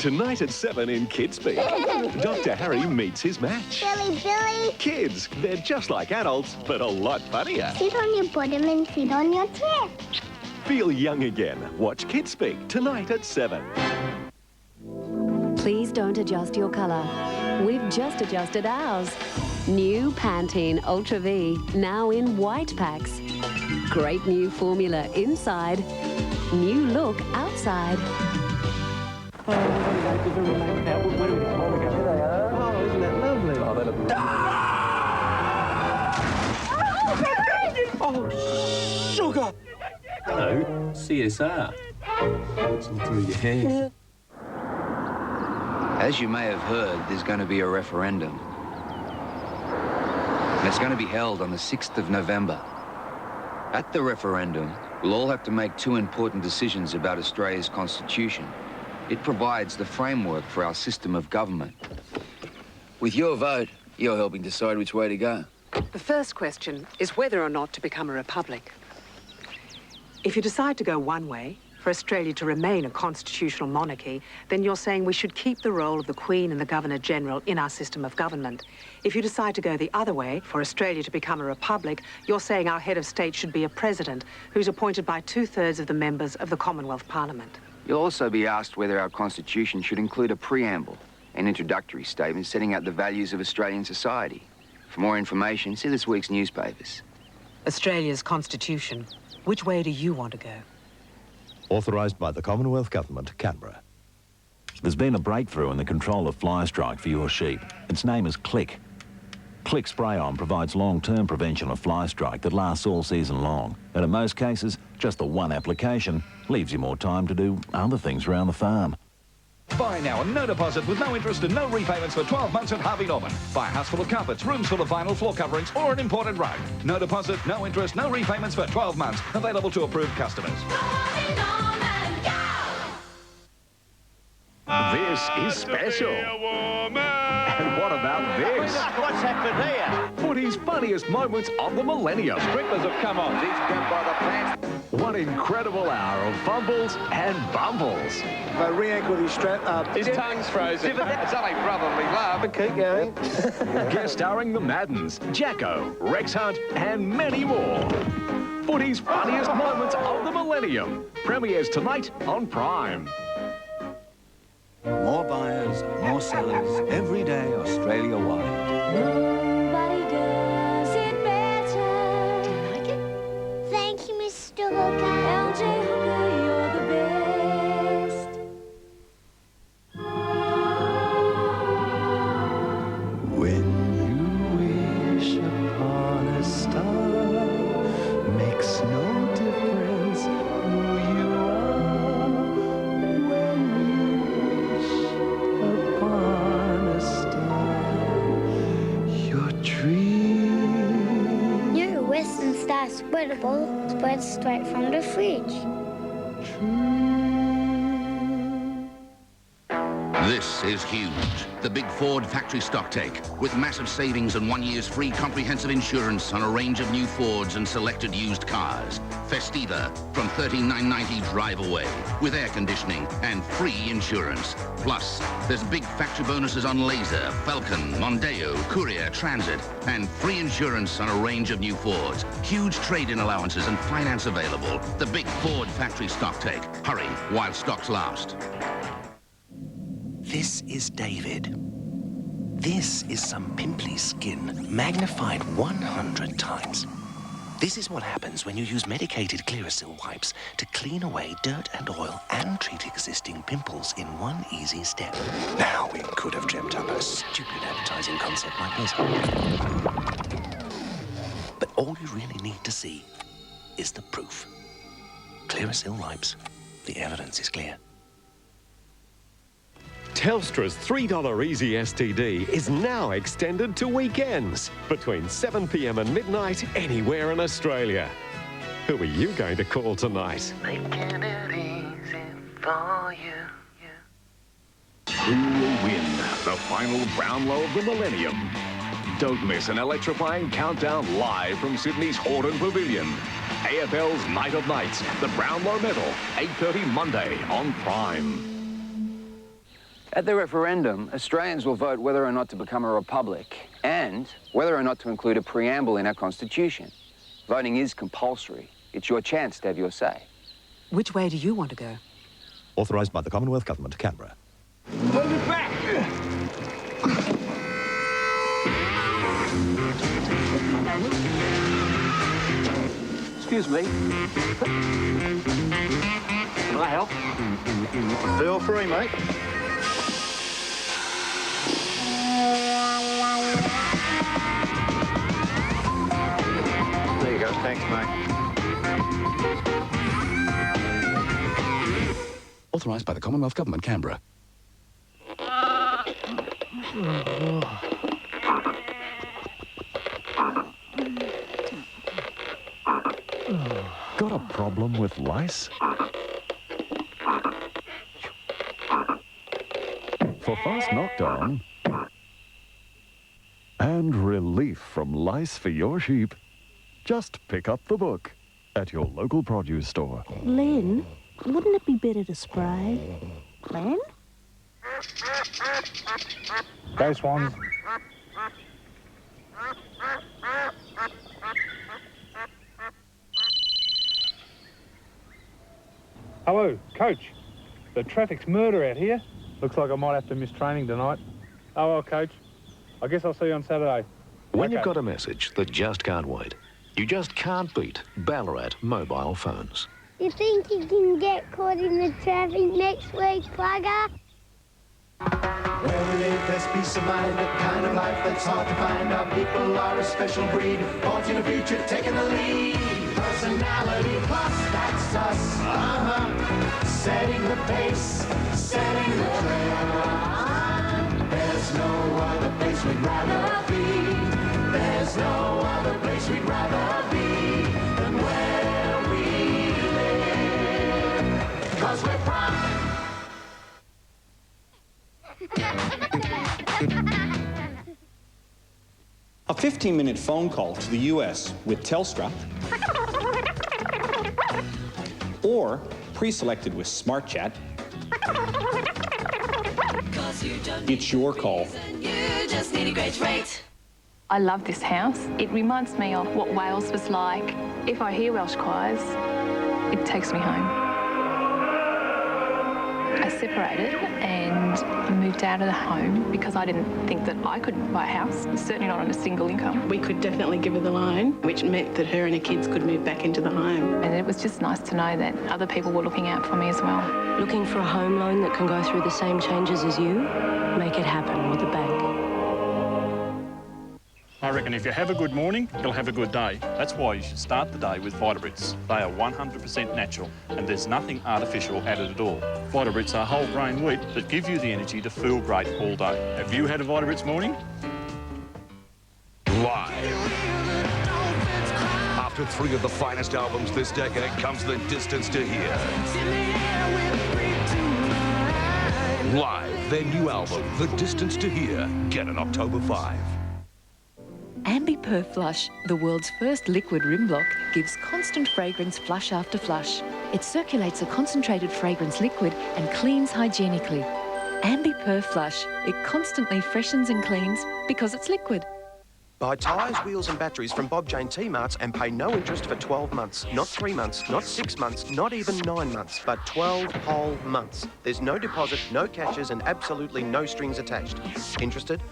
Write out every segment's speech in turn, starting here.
Tonight at 7 in Kids Speak, Dr. Harry meets his match. Billy. Kids, they're just like adults, but a lot funnier. Sit on your bottom and sit on your chest. Feel young again. Watch Kids Speak tonight at 7. Please don't adjust your colour. We've just adjusted ours. New Pantene Ultra V, now in white packs. Great new formula inside. New look outside. Oh, where do we go? Oh, we go. There they are. Oh, isn't that lovely? Oh, they look... Oh, sugar! Hello, CSR. It's all through your hair. As you may have heard, there's going to be a referendum. And it's going to be held on the 6th of November. At the referendum, we'll all have to make two important decisions about Australia's constitution. It provides the framework for our system of government. With your vote, you're helping decide which way to go. The first question is whether or not to become a republic. If you decide to go one way, for Australia to remain a constitutional monarchy, then you're saying we should keep the role of the Queen and the Governor-General in our system of government. If you decide to go the other way, for Australia to become a republic, you're saying our head of state should be a president who's appointed by 2/3 of the members of the Commonwealth Parliament. You'll also be asked whether our constitution should include a preamble, an introductory statement setting out the values of Australian society. For more information, see this week's newspapers. Australia's constitution. Which way do you want to go? Authorised by the Commonwealth Government, Canberra. There's been a breakthrough in the control of fly strike for your sheep. Its name is Click. Click Spray-On provides long-term prevention of fly strike that lasts all season long. And in most cases, just the one application leaves you more time to do other things around the farm. Buy now and no deposit with no interest and no repayments for 12 months at Harvey Norman. Buy a house full of carpets, rooms full of vinyl floor coverings or an imported rug. No deposit, no interest, no repayments for 12 months. Available to approved customers. This is special. And what about this? What's happened here? Footy's funniest moments of the millennium. Sprinklers have come on. He's grabbed by the pants. One incredible hour of fumbles and bumbles. They re-ankled his strap up. His tongue's frozen. It's only brotherly love. Keep going. Guest starring the Maddens, Jacko, Rex Hunt, and many more. Footy's funniest moments of the millennium. Premieres tonight on Prime. More buyers, more sellers, every day Australia-wide. Nobody does it better. Do you like it? Thank you, Mr. Hooker. LJ Hooker, you're the best. When you wish upon a star, makes no difference who you are. When you wish upon a star, your dream. New Western Star spreadable spreads straight from the fridge. This is huge. The big Ford factory stock take, with massive savings and 1 year's free comprehensive insurance on a range of new Fords and selected used cars. Festiva from $13,990 drive away, with air conditioning and free insurance. Plus, there's big factory bonuses on Laser, Falcon, Mondeo, Courier, Transit, and free insurance on a range of new Fords. Huge trade-in allowances and finance available. The big Ford factory stock take. Hurry while stocks last. This is David. This is some pimply skin magnified 100 times. This is what happens when you use medicated Clearasil wipes to clean away dirt and oil and treat existing pimples in one easy step. Now we could have dreamt up a stupid advertising concept like this. But all you really need to see is the proof. Clearasil wipes. The evidence is clear. Telstra's $3 Easy STD is now extended to weekends between 7 p.m. and midnight anywhere in Australia. Who are you going to call tonight? Making it easy for you. Who will win the final Brownlow of the millennium? Don't miss an electrifying countdown live from Sydney's Horton Pavilion. AFL's Night of Nights, the Brownlow Medal, 8:30 Monday on Prime. At the referendum, Australians will vote whether or not to become a republic and whether or not to include a preamble in our constitution. Voting is compulsory. It's your chance to have your say. Which way do you want to go? Authorised by the Commonwealth Government, Canberra. Move it back! Excuse me. Can I help? Feel free, mate. There you go. Thanks, mate. Authorised by the Commonwealth Government, Canberra. Got a problem with lice? For fast knockdown and relief from lice for your sheep, just pick up the book at your local produce store. Lynn, wouldn't it be better to spray? Lynn? Go, Swans. Hello, Coach. The traffic's murder out here. Looks like I might have to miss training tonight. Oh well, Coach. I guess I'll see you on Saturday. When you've got a message that just can't wait, you just can't beat Ballarat mobile phones. You think you can get caught in the traffic next week, Plugger? Where we live, there's peace of mind, the kind of life that's hard to find. Our people are a special breed, born to the future, taking the lead. Personality plus, that's us. Setting the pace, setting the trend. There's no other place we'd rather be. There's no other place we'd rather be than where we live. 'Cause we're proud. A 15-minute phone call to the US with Telstra, or pre-selected with Smart Chat. It's your call. I love this house. It reminds me of what Wales was like. If I hear Welsh choirs, it takes me home. I separated and moved out of the home because I didn't think that I could buy a house, certainly not on a single income. We could definitely give her the loan, which meant that her and her kids could move back into the home. And it was just nice to know that other people were looking out for me as well. Looking for a home loan that can go through the same changes as you? Make it happen with a bank. I reckon if you have a good morning, you'll have a good day. That's why you should start the day with Vitabrits. They are 100% natural and there's nothing artificial added at all. Vitabrits are whole grain wheat that give you the energy to feel great all day. Have you had a Vitabrits morning? Live. After 3 of the finest albums this decade comes The Distance to Here. Live, their new album, The Distance to Here. Get it October 5. Ambi Per Flush, the world's first liquid rim block, gives constant fragrance flush after flush. It circulates a concentrated fragrance liquid and cleans hygienically. Ambi Per Flush, it constantly freshens and cleans because it's liquid. Buy tyres, wheels and batteries from Bob Jane T-Marts and pay no interest for 12 months. Not 3 months, not 6 months, not even 9 months, but 12 whole months. There's no deposit, no catches and absolutely no strings attached. Interested?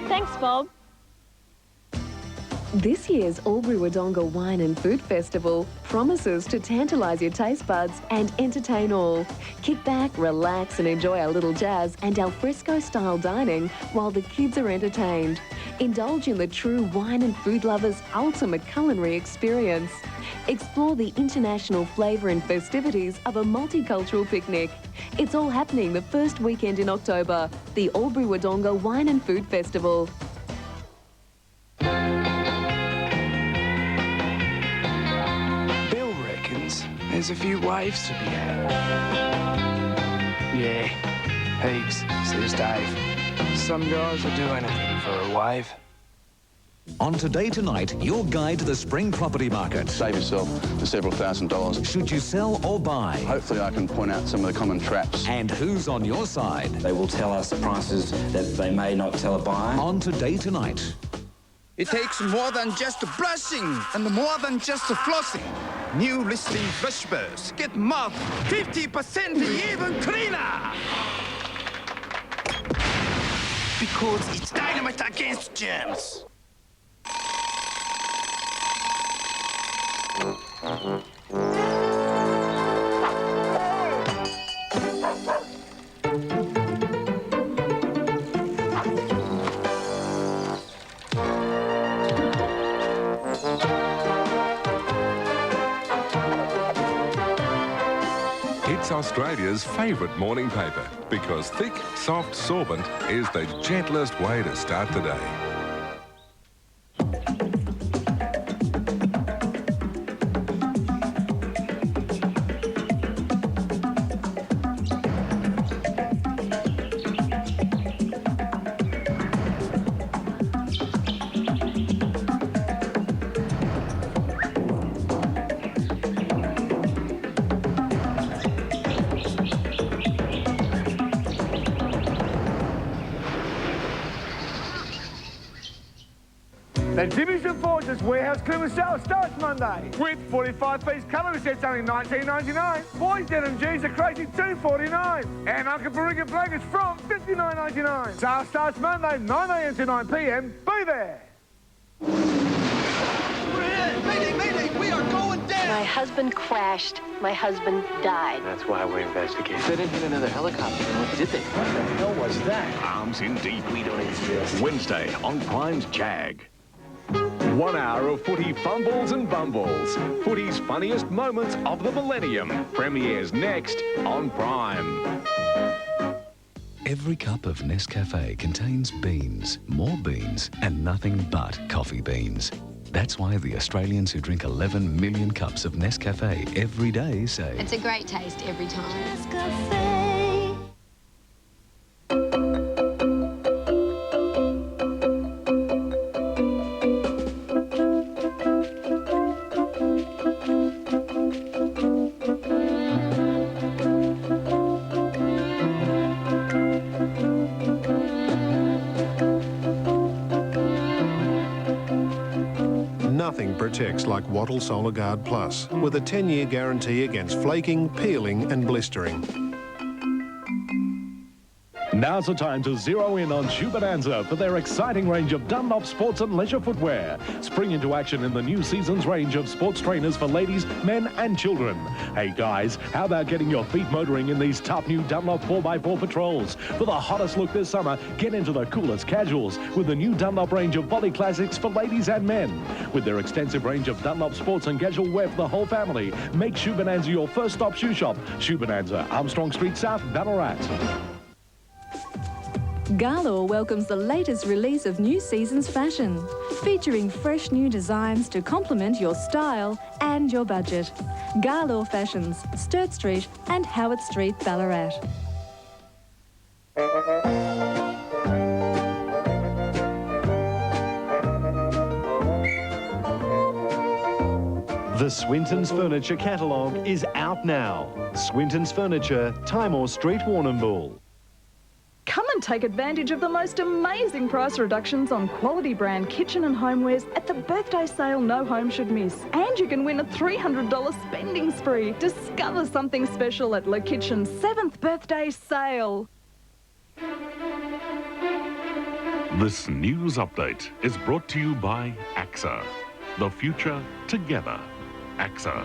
Thanks, Bob. This year's Albury Wodonga Wine and Food Festival promises to tantalise your taste buds and entertain all. Kick back, relax and enjoy our little jazz and alfresco-style dining while the kids are entertained. Indulge in the true wine and food lovers' ultimate culinary experience. Explore the international flavour and festivities of a multicultural picnic. It's all happening the first weekend in October, the Albury Wodonga Wine and Food Festival. There's a few waves to be had. Yeah, heaps, says Dave. Some guys will do anything for a wave. On Today Tonight, your guide to the spring property market. Save yourself the several $1,000s. Should you sell or buy? Hopefully I can point out some of the common traps. And who's on your side? They will tell us prices that they may not tell a buyer. On Today Tonight. It takes more than just brushing and more than just flossing. New listing brush bursts get mouth 50% even cleaner. Because it's dynamite against germs. It's Australia's favourite morning paper because thick, soft sorbent is the gentlest way to start the day. The Jimmy's and Forges Warehouse Christmas Sale starts Monday with 45-piece cutlery sets only $19.99. Boys denim jeans are crazy $2.49. And Uncle Barriga blankets from $59.99. Sale starts Monday 9 a.m. to 9 p.m. Be there. Mayday, we are going down! My husband crashed. My husband died. That's why we're investigating. They didn't hit another helicopter, did they? What the hell was that? Arms in deep. We don't exist. Wednesday on Prime's Jag. 1 hour of footy fumbles and bumbles. Footy's funniest moments of the millennium. Premieres next on Prime. Every cup of Nescafe contains beans, more beans, and nothing but coffee beans. That's why the Australians who drink 11 million cups of Nescafe every day say... It's a great taste every time. Nescafe. Nothing protects like Wattle Solar Guard Plus, with a 10-year guarantee against flaking, peeling and blistering. Now's the time to zero in on Shoe Bonanza for their exciting range of Dunlop sports and leisure footwear. Spring into action in the new season's range of sports trainers for ladies, men and children. Hey guys, how about getting your feet motoring in these tough new Dunlop 4x4 patrols? For the hottest look this summer, get into the coolest casuals with the new Dunlop range of volley classics for ladies and men. With their extensive range of Dunlop sports and casual wear for the whole family, make Shoe Bonanza your first stop shoe shop. Shoe Bonanza, Armstrong Street South, Ballarat. Garlaw welcomes the latest release of new season's fashion, featuring fresh new designs to complement your style and your budget. Garlaw Fashions, Sturt Street and Howard Street, Ballarat. The Swinton's Furniture catalogue is out now. Swinton's Furniture, Timor Street, Warnambool. Come and take advantage of the most amazing price reductions on quality brand kitchen and homewares at the birthday sale no home should miss. And you can win a $300 spending spree. Discover something special at Le Kitchen's 7th birthday sale. This news update is brought to you by AXA. The future together. AXA.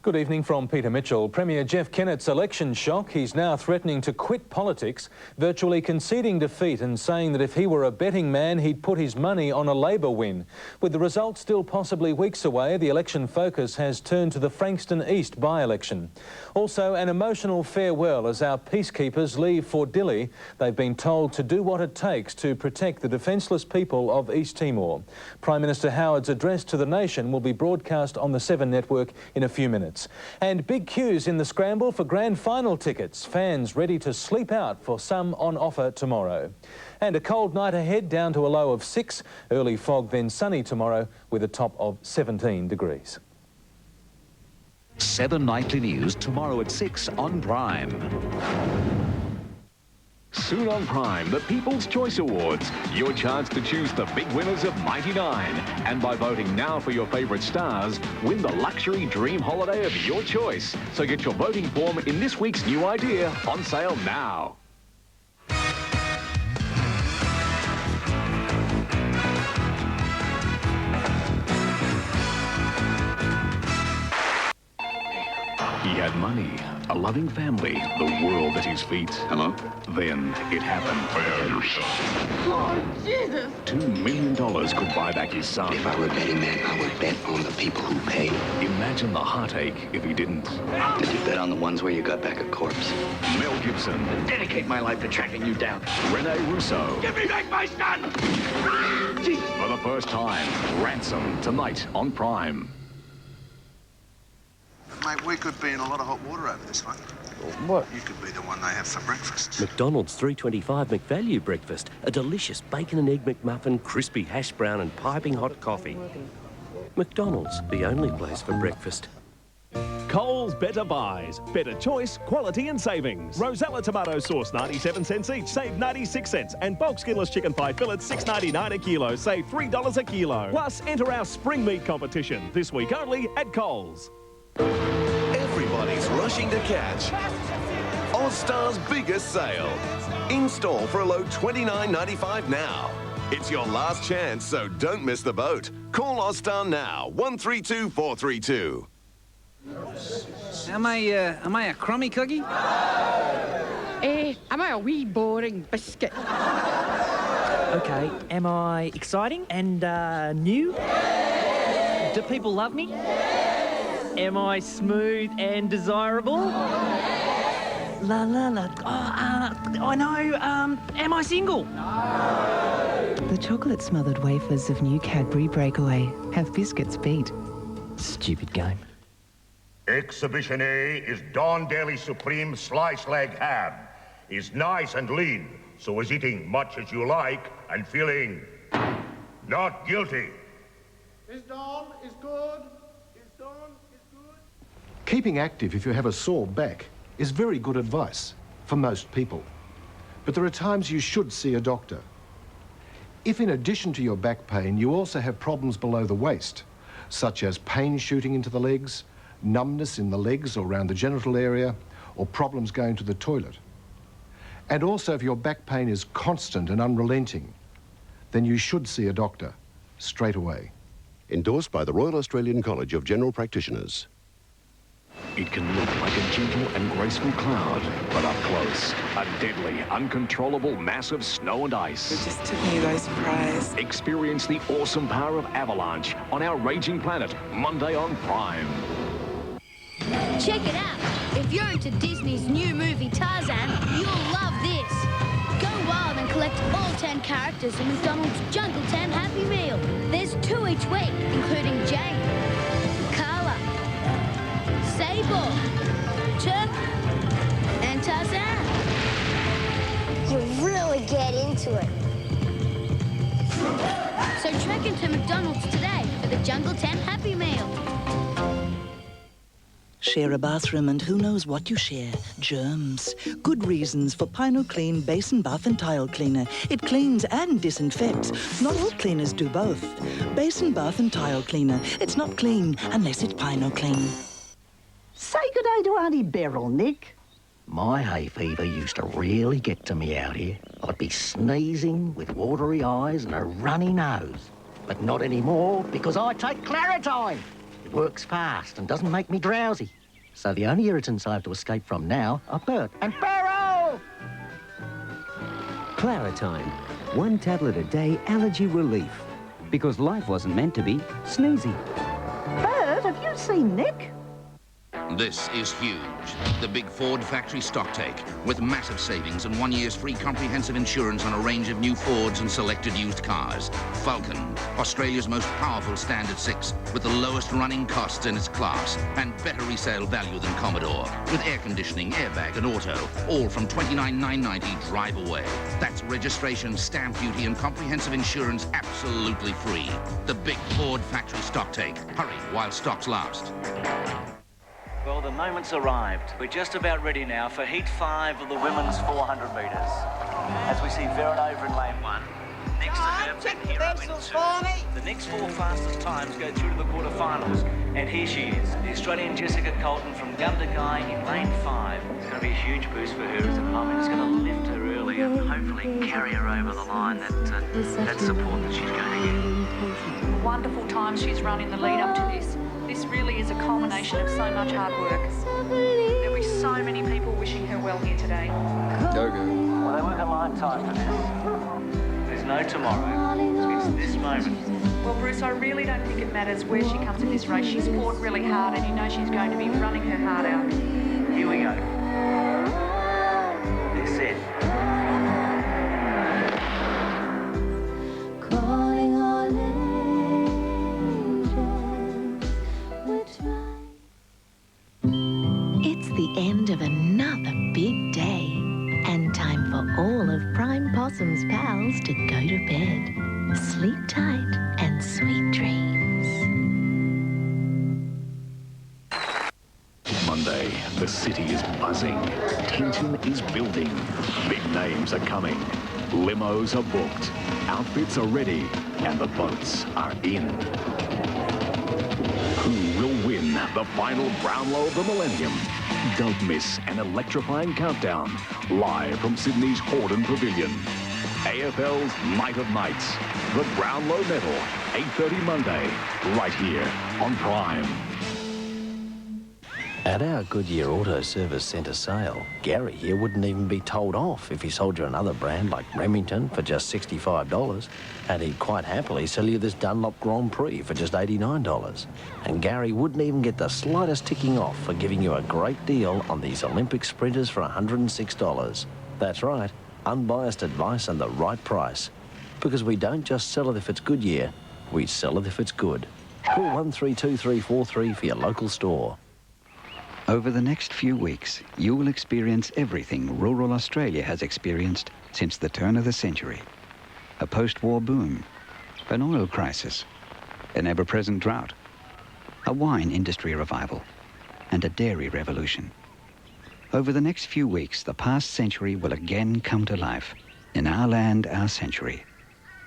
Good evening from Peter Mitchell. Premier Jeff Kennett's election shock. He's now threatening to quit politics, virtually conceding defeat and saying that if he were a betting man, he'd put his money on a Labor win. With the result still possibly weeks away, the election focus has turned to the Frankston East by-election. Also, an emotional farewell as our peacekeepers leave for Dili. They've been told to do what it takes to protect the defenceless people of East Timor. Prime Minister Howard's address to the nation will be broadcast on the 7 network in a few minutes. attendance. And big queues in the scramble for grand final tickets. Fans ready to sleep out for some on offer tomorrow. And a cold night ahead, down to a low of 6. Early fog, then sunny tomorrow with a top of 17 degrees. 7 Nightly News tomorrow at 6 on Prime. Soon on Prime, the People's Choice Awards. Your chance to choose the big winners of 99. And by voting now for your favourite stars, win the luxury dream holiday of your choice. So get your voting form in this week's New Idea, on sale now. He had money, a loving family, the world at his feet. Hello? Then it happened. Oh, Jesus! $2 million could buy back his son. If I were a betting man, I would bet on the people who pay. Imagine the heartache if he didn't. Did you bet on the ones where you got back a corpse? Mel Gibson. Dedicate my life to tracking you down. Rene Russo. Give me back my son! Jesus. For the first time, Ransom, tonight on Prime. Mate, we could be in a lot of hot water over this one. What? You could be the one they have for breakfast. McDonald's $3.25 McValue breakfast. A delicious bacon and egg McMuffin, crispy hash brown and piping hot coffee. McDonald's, the only place for breakfast. Coles Better Buys. Better choice, quality and savings. Rosella tomato sauce, 97 cents each, save 96 cents. And bulk skinless chicken thigh fillets, $6.99 a kilo, save $3 a kilo. Plus, enter our spring meat competition, this week only at Coles. Everybody's rushing to catch Ozstar's biggest sale. In store for a low $29.95 now. It's your last chance, so don't miss the boat. Call Ozstar now, 132 432. Am I a crummy cookie? Am I a wee boring biscuit? Okay, am I exciting and new? Do people love me? Am I smooth and desirable? La la la. Oh, I know. Am I single? The chocolate-smothered wafers of new Cadbury Breakaway have biscuits beat. Stupid game. Exhibition A is Don Deli Supreme Slice Leg Ham. Is nice and lean, so is eating much as you like and feeling not guilty. Is Don is good? Is Don is good? Keeping active if you have a sore back is very good advice for most people. But there are times you should see a doctor. If in addition to your back pain, you also have problems below the waist, such as pain shooting into the legs, numbness in the legs or around the genital area, or problems going to the toilet. And also if your back pain is constant and unrelenting, then you should see a doctor straight away. Endorsed by the Royal Australian College of General Practitioners. It can look like a gentle and graceful cloud, but up close, a deadly, uncontrollable mass of snow and ice. It just took me by surprise. Experience the awesome power of avalanche on our raging planet, Monday on Prime. Check it out. If you're into Disney's new movie Tarzan, you'll love this. Go wild and collect all 10 characters in McDonald's Jungle 10 Happy Meal. There's 2 each week, including Jane, Carla, Sable, Turk, and Tarzan. You really get into it. So trek into McDonald's today for the Jungle 10 Happy Meal. Share a bathroom and who knows what you share? Germs. Good reasons for Pino Clean Basin Buff and Tile Cleaner. It cleans and disinfects. Not all cleaners do both. Basin Buff and Tile Cleaner. It's not clean unless it's Pino Clean. Say good day to Auntie Beryl, Nick. My hay fever used to really get to me out here. I'd be sneezing with watery eyes and a runny nose. But not anymore, because I take Claritine. It works fast and doesn't make me drowsy. So the only irritants I have to escape from now are Bert and Beryl! Claritine. 1 tablet a day allergy relief. Because life wasn't meant to be sneezy. Bert, have you seen Nick? This is huge. The big Ford factory stocktake with massive savings and 1 year's free comprehensive insurance on a range of new Fords and selected used cars. Falcon, Australia's most powerful Standard 6 with the lowest running costs in its class and better resale value than Commodore with air conditioning, airbag and auto, all from $29,990 drive away. That's registration, stamp duty and comprehensive insurance absolutely free. The big Ford factory stocktake. Hurry while stocks last. Well, the moment's arrived. We're just about ready now for Heat 5 of the women's 400 metres. As we see Veron over in lane 1, next to her, Ben Hero in 2. The next 4 fastest times go through to the quarterfinals. And here she is, the Australian Jessica Colton from Gundagai in lane 5. It's going to be a huge boost for her as a moment. It's going to lift her early and hopefully carry her over the line, that support that she's going to get. Wonderful times she's run in the lead up to this. This really is a culmination of so much hard work. There'll be so many people wishing her well here today. Go, girl. Well, they work a lifetime for this. There's no tomorrow. It's this moment. Well, Bruce, I really don't think it matters where she comes in this race. She's fought really hard and you know she's going to be running her heart out. Here we go. They're set. It's the end of another big day and time for all of Prime Possum's pals to go to bed. Sleep tight and sweet dreams. Monday, the city is buzzing. Tension is building. Big names are coming. Limos are booked. Outfits are ready. And the boats are in. Who will win the final Brownlow of the Millennium? Don't miss an electrifying countdown live from Sydney's Hordern Pavilion. AFL's Night of Nights. The Brownlow Medal, 8:30 Monday, right here on Prime. At our Goodyear Auto Service Centre sale, Gary here wouldn't even be told off if he sold you another brand like Remington for just $65. And he'd quite happily sell you this Dunlop Grand Prix for just $89. And Gary wouldn't even get the slightest ticking off for giving you a great deal on these Olympic sprinters for $106. That's right, unbiased advice and the right price. Because we don't just sell it if it's Goodyear, we sell it if it's good. Call 132343 for your local store. Over the next few weeks, you will experience everything rural Australia has experienced since the turn of the century. A post-war boom, an oil crisis, an ever-present drought, a wine industry revival, and a dairy revolution. Over the next few weeks, the past century will again come to life. In Our Land, Our Century.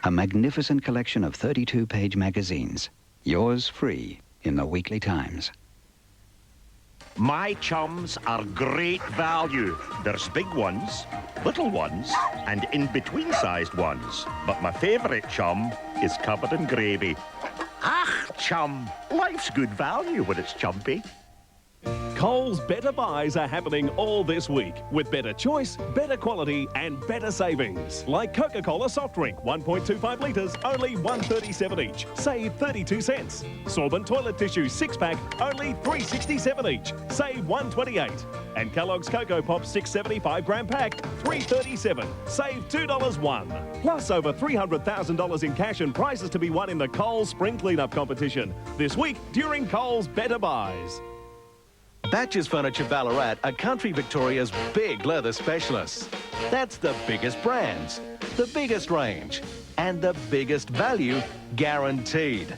A magnificent collection of 32-page magazines, yours free in the Weekly Times. My chums are great value. There's big ones, little ones, and in-between-sized ones. But my favourite chum is covered in gravy. Ah, chum, life's good value when it's chumpy. Coles Better Buys are happening all this week with better choice, better quality and better savings. Like Coca-Cola soft drink, 1.25 litres, only $1.37 each. Save 32 cents. Sorbent toilet tissue 6-pack, only $3.67 each. Save $1.28. And Kellogg's Cocoa Pops 675 gram pack, $3.37. Save $2.01. Plus over $300,000 in cash and prizes to be won in the Coles Spring Cleanup competition. This week during Coles Better Buys. Batches Furniture Ballarat are Country Victoria's big leather specialists. That's the biggest brands, the biggest range, and the biggest value guaranteed.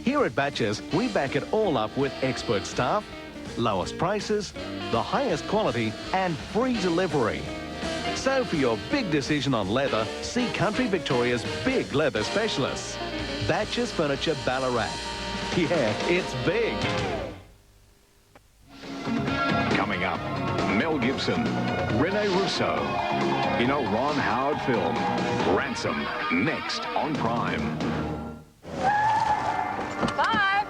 Here at Batches, we back it all up with expert staff, lowest prices, the highest quality, and free delivery. So for your big decision on leather, see Country Victoria's big leather specialists. Batches Furniture Ballarat. Yeah, it's big. Coming up, Mel Gibson, Rene Russo, in a Ron Howard film, Ransom, next on Prime. Bye.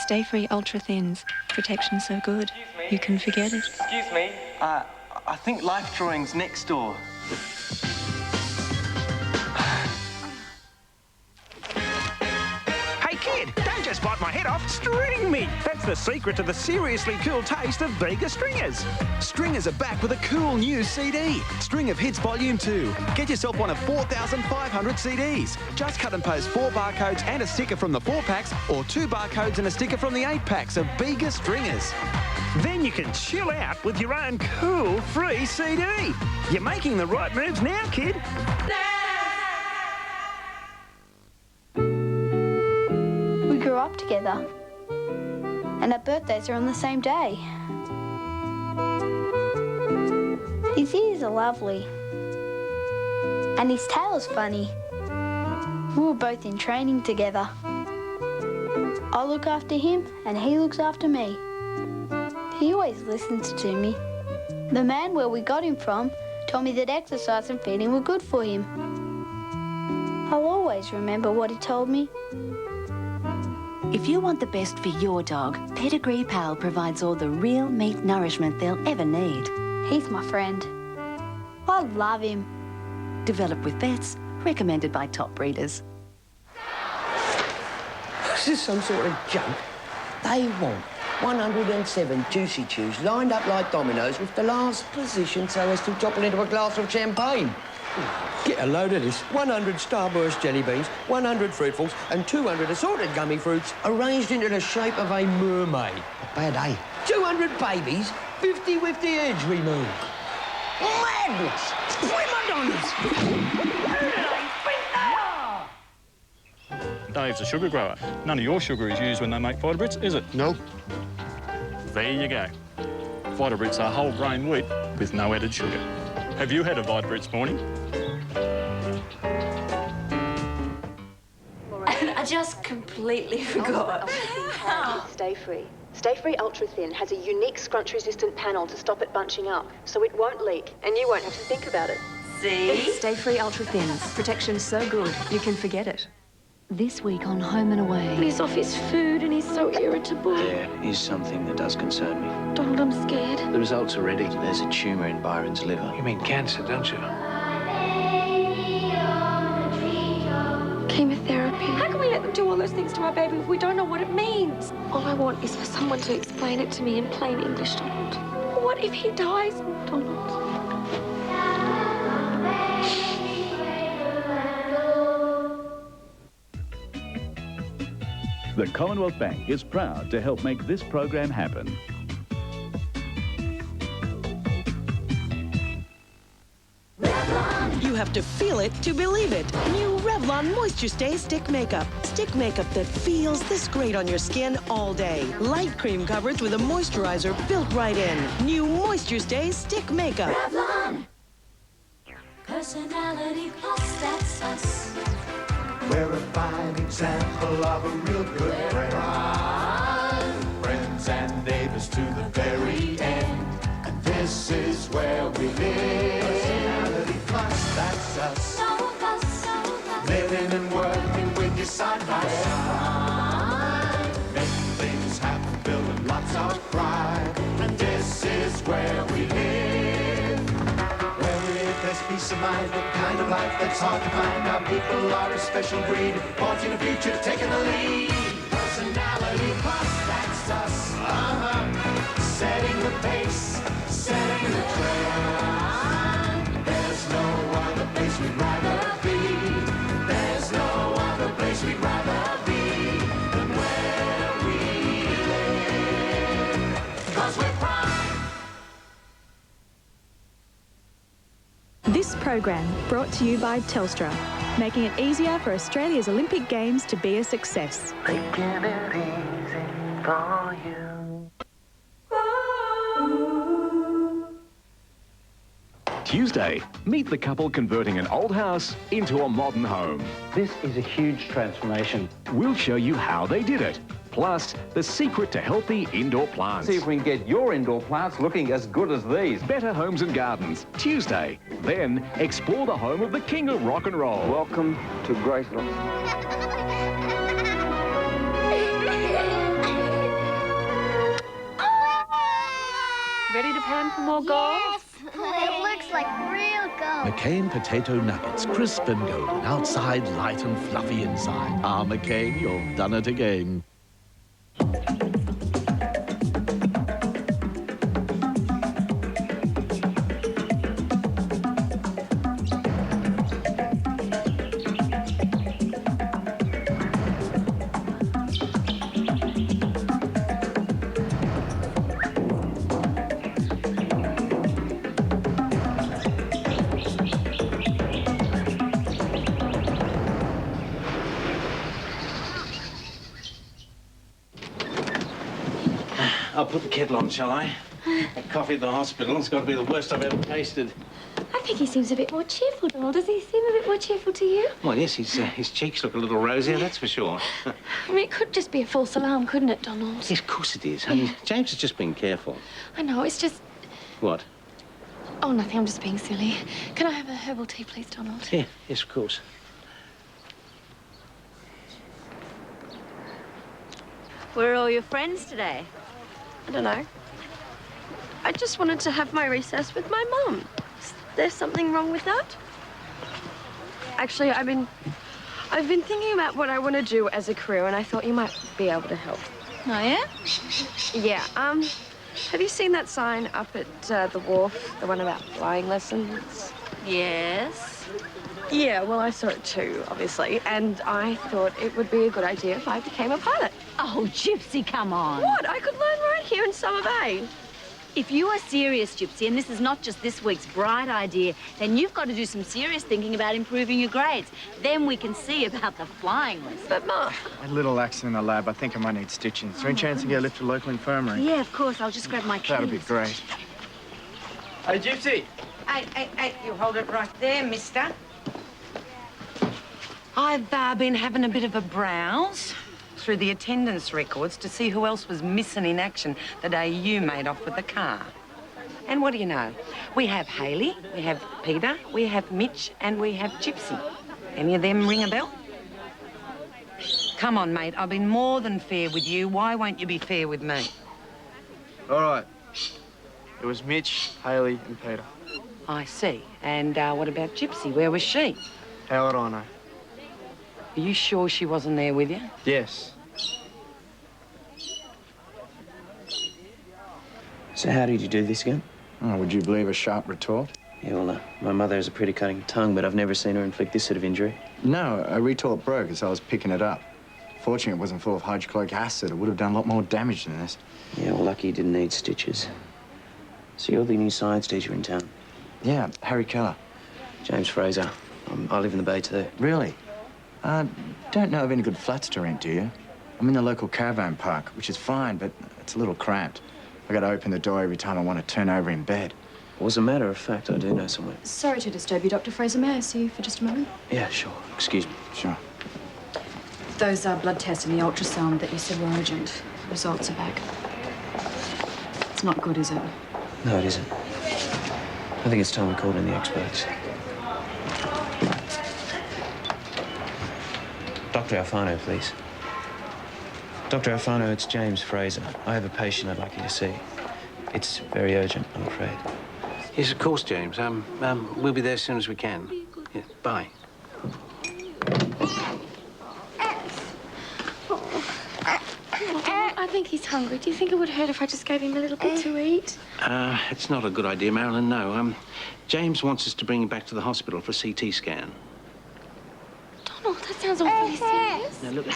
Stay Free Ultra Thins. protection so good, you can forget it. Excuse me, I think Life Drawing's next door. Hey kid, don't just bite my head off, string me! That's the secret to the seriously cool taste of Bega Stringers. Stringers are back with a cool new CD, String of Hits Volume 2. Get yourself one of 4,500 CDs. Just cut and post 4 barcodes and a sticker from the 4-packs or 2 barcodes and a sticker from the 8-packs of Bega Stringers. Then you can chill out with your own cool free CD. You're making the right moves now, kid. We grew up together, and our birthdays are on the same day. His ears are lovely, and his tail is funny. We were both in training together. I look after him, and he looks after me. He always listens to me. The man where we got him from told me that exercise and feeding were good for him. I'll always remember what he told me. If you want the best for your dog, Pedigree Pal provides all the real meat nourishment they'll ever need. He's my friend. I love him. Developed with vets, recommended by top breeders. Is this some sort of joke? They want 107 Juicy Chews lined up like dominoes with the last position so as to topple into a glass of champagne. Get a load of this. 100 Starburst jelly beans, 100 Fruitfuls and 200 assorted gummy fruits arranged into the shape of a mermaid. Not bad, eh? 200 babies, 50 with the edge removed. Madness! Prima donnas! Dave's a sugar grower. None of your sugar is used when they make Vitabrits, is it? No. There you go. Vitabrits are whole grain wheat with no added sugar. Have you had a Vitabrits morning? I just completely forgot. Stay Free. Stay Free Ultra Thin has a unique scrunch-resistant panel to stop it bunching up, so it won't leak, and you won't have to think about it. See? Stay Free Ultra Thins. Protection so good, you can forget it. This week on Home and Away. He's off his food and he's so irritable. There is something that does concern me. Donald, I'm scared. The results are ready. There's a tumour in Byron's liver. You mean cancer, don't you? Chemotherapy. How can we let them do all those things to our baby if we don't know what it means? All I want is for someone to explain it to me in plain English, Donald. What if he dies, Donald? The Commonwealth Bank is proud to help make this program happen. You have to feel it to believe it. New Revlon Moisture Stay Stick Makeup. Stick makeup that feels this great on your skin all day. Light cream coverage with a moisturizer built right in. New Moisture Stay Stick Makeup. Revlon. Personality plus, that's us. We're a fine example of a real good friend. Friends and neighbors to the very end. And this is where we live. Personality plus, that's us. No fuss, living and working with you side by side. Making things happen, building lots of pride. And this is where we live. Where we live, there's peace of mind, the kind of life that's hard to find. Our people are a special breed, forging a future, taking the lead. Personality plus, that's us. Setting the pace, setting the trend. There's no other place we'd rather be. There's no other place we'd rather be than where we live. 'Cause we're prime. This program brought to you by Telstra, making it easier for Australia's Olympic Games to be a success. Making it easy for you. Tuesday, meet the couple converting an old house into a modern home. This is a huge transformation. We'll show you how they did it. Plus, the secret to healthy indoor plants. See if we can get your indoor plants looking as good as these. Better Homes and Gardens, Tuesday. Then, explore the home of the king of rock and roll. Welcome to Graceland. Ready to pan for more gold? Yes! It looks like real gold. McCain potato nuggets, crisp and golden, outside light and fluffy inside. Ah, McCain, you've done it again. I'll put the kettle on, shall I? That coffee at the hospital has got to be the worst I've ever tasted. I think he seems a bit more cheerful, Donald. Does he seem a bit more cheerful to you? Well, yes, his cheeks look a little rosier, that's for sure. I mean, it could just be a false alarm, couldn't it, Donald? Yes, of course it is. I mean, James has just been careful. I know, it's just... What? Oh, nothing, I'm just being silly. Can I have a herbal tea, please, Donald? Yeah, yes, of course. Where are all your friends today? I don't know. I just wanted to have my recess with my mum. Is there something wrong with that? Actually, I've been thinking about what I want to do as a career, and I thought you might be able to help. Oh, yeah? Yeah, have you seen that sign up at the wharf, the one about flying lessons? Yes. Yeah, well, I saw it too, obviously, and I thought it would be a good idea if I became a pilot. Oh, Gypsy, come on. What? I could learn right here in Summer Bay. If you are serious, Gypsy, and this is not just this week's bright idea, then you've got to do some serious thinking about improving your grades. Then we can see about the flying lessons. But, Ma... A little accident in the lab. I think I might need stitching. Is there any chance to get a lift to the local infirmary? Yeah, of course. I'll just grab my keys. That'll be great. Hey, Gypsy. Hey, you hold it right there, mister. I've been having a bit of a browse through the attendance records to see who else was missing in action the day you made off with the car. And what do you know? We have Hayley, we have Peter, we have Mitch, and we have Gypsy. Any of them ring a bell? Come on, mate, I've been more than fair with you. Why won't you be fair with me? All right. It was Mitch, Hayley, and Peter. I see. And what about Gypsy? Where was she? How would I know? Are you sure she wasn't there with you? Yes. So how did you do this again? Oh, would you believe a sharp retort? Yeah, well, my mother has a pretty cutting tongue, but I've never seen her inflict this sort of injury. No, a retort broke as I was picking it up. Fortunately, it wasn't full of hydrochloric acid. It would have done a lot more damage than this. Yeah, well, lucky you didn't need stitches. So you're the new science teacher in town? Yeah, Harry Keller. James Fraser. I live in the Bay too. Really? Don't know of any good flats to rent, do you? I'm in the local caravan park, which is fine, but it's a little cramped. I got to open the door every time I want to turn over in bed. Well, as a matter of fact, I do know somewhere. Sorry to disturb you, Dr. Fraser. May I see you for just a moment? Yeah, sure. Excuse me. Sure. Those blood tests and the ultrasound that you said were urgent. Results are back. It's not good, is it? No, it isn't. I think it's time we called in the experts. Dr. Alfano, please. Dr. Alfano, it's James Fraser. I have a patient I'd like you to see. It's very urgent, I'm afraid. Yes, of course, James. We'll be there as soon as we can. Yeah, bye. I think he's hungry. Do you think it would hurt if I just gave him a little bit to eat? It's not a good idea, Marilyn, no. James wants us to bring him back to the hospital for a CT scan. Donald, that sounds awfully serious. Now, look,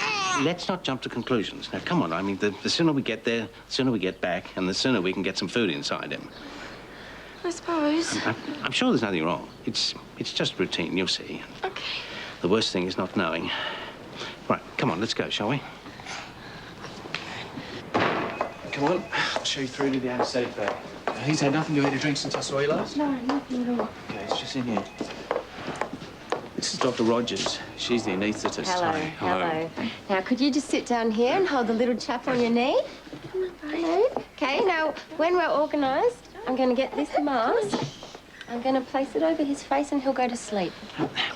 let's not jump to conclusions. Now, come on. I mean, the sooner we get there, the sooner we get back, and the sooner we can get some food inside him. I suppose. I'm sure there's nothing wrong. It's just routine, you'll see. Okay. The worst thing is not knowing. Right, come on, let's go, shall we? Come on, I'll show you through to the anaesthetic bag. He's had nothing to eat or drink since I saw you last? No, nothing at all. Okay, it's just in here. This is Dr. Rogers. She's the anaesthetist. Hello, hello. Now, could you just sit down here and hold the little chap on your knee? Hello. Okay, now, when we're organised, I'm going to get this mask. I'm going to place it over his face and he'll go to sleep.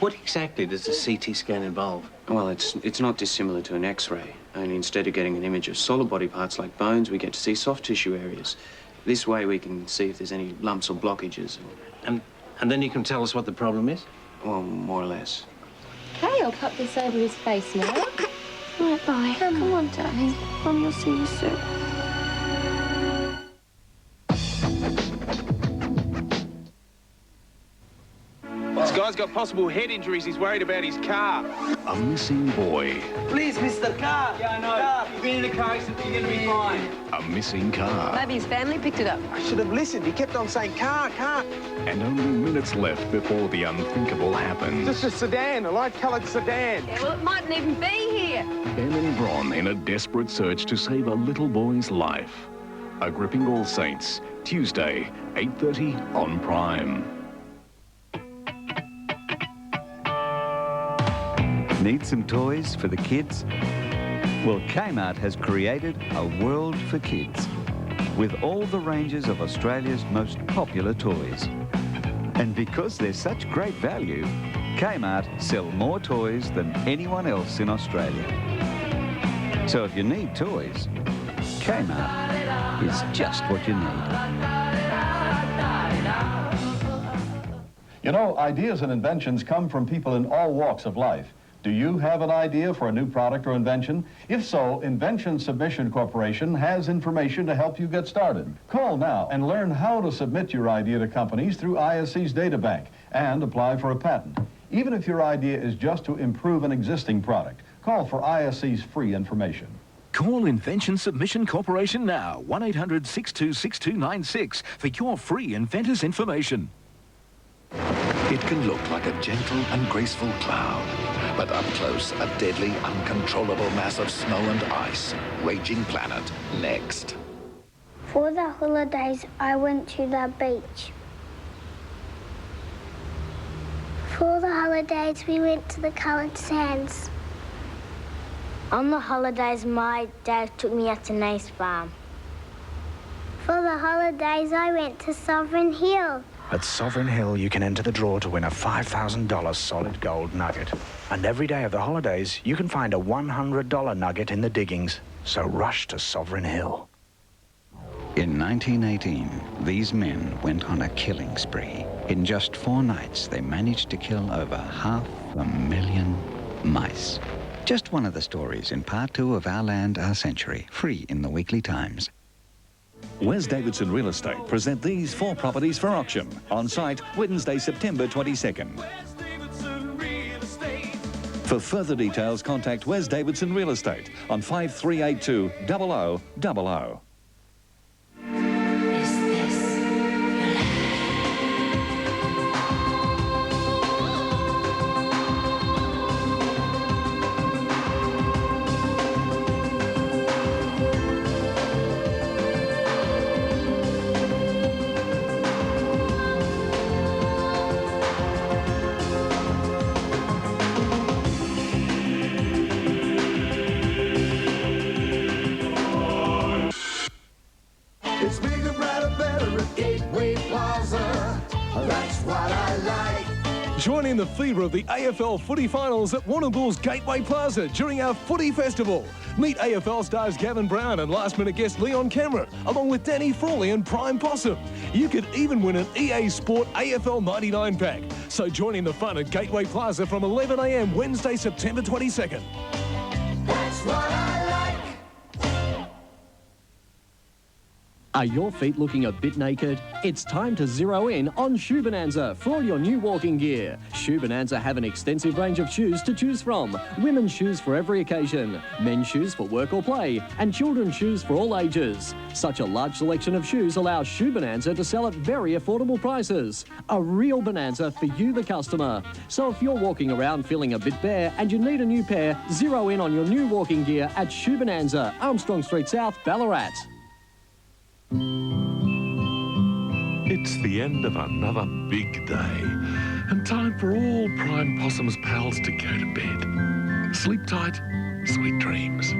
What exactly does a CT scan involve? Well, it's not dissimilar to an X-ray. Only instead of getting an image of solid body parts like bones, we get to see soft tissue areas. This way we can see if there's any lumps or blockages. And then you can tell us what the problem is? Well, more or less. Okay, I'll pop this over his face now. Right, bye. Come on, darling. Mum, you'll see you soon. This guy's got possible head injuries. He's worried about his car. A missing boy. Please, Mr. Car. Yeah, I know. You've been in the car accident, you're going to be fine. A missing car. Maybe his family picked it up. I should have listened. He kept on saying car, car. And only minutes left before the unthinkable happens. Just a sedan, a light-coloured sedan. Yeah, well, it mightn't even be here. Ben and Bron in a desperate search to save a little boy's life. A Gripping All Saints, Tuesday, 8:30 on Prime. Need some toys for the kids? Well, Kmart has created a world for kids with all the ranges of Australia's most popular toys. And because they're such great value, Kmart sell more toys than anyone else in Australia. So if you need toys, Kmart is just what you need. You know, ideas and inventions come from people in all walks of life. Do you have an idea for a new product or invention? If so, Invention Submission Corporation has information to help you get started. Call now and learn how to submit your idea to companies through ISC's databank and apply for a patent. Even if your idea is just to improve an existing product, call for ISC's free information. Call Invention Submission Corporation now, 1-800-626296 for your free inventor's information. It can look like a gentle and graceful cloud, but up close, a deadly, uncontrollable mass of snow and ice. Raging Planet, next. For the holidays, I went to the beach. For the holidays, we went to the coloured sands. On the holidays, my dad took me out to Nace Farm. For the holidays, I went to Sovereign Hill. At Sovereign Hill, you can enter the draw to win a $5,000 solid gold nugget. And every day of the holidays, you can find a $100 nugget in the diggings. So rush to Sovereign Hill. In 1918, these men went on a killing spree. In just 4 nights, they managed to kill over 500,000 mice. Just one of the stories in part 2 of Our Land, Our Century, free in the Weekly Times. Wes Davidson Real Estate present these 4 properties for auction. On site, Wednesday, September 22nd. For further details, contact Wes Davidson Real Estate on 5382 0000. It's bigger, brighter, better at Gateway Plaza. That's what I like. Join in the fever of the AFL footy finals at Warnambool's Gateway Plaza during our footy festival. Meet AFL stars Gavin Brown and last-minute guest Leon Cameron, along with Danny Frawley and Prime Possum. You could even win an EA Sport AFL 99 pack. So join in the fun at Gateway Plaza from 11 a.m. Wednesday, September 22nd. That's what I like. Are your feet looking a bit naked? It's time to zero in on Shoe Bonanza for all your new walking gear. Shoe Bonanza have an extensive range of shoes to choose from. Women's shoes for every occasion, men's shoes for work or play, and children's shoes for all ages. Such a large selection of shoes allows Shoe Bonanza to sell at very affordable prices. A real bonanza for you, the customer. So if you're walking around feeling a bit bare and you need a new pair, zero in on your new walking gear at Shoe Bonanza, Armstrong Street South, Ballarat. It's the end of another big day and time for all Prime Possum's pals to go to bed. Sleep tight, sweet dreams.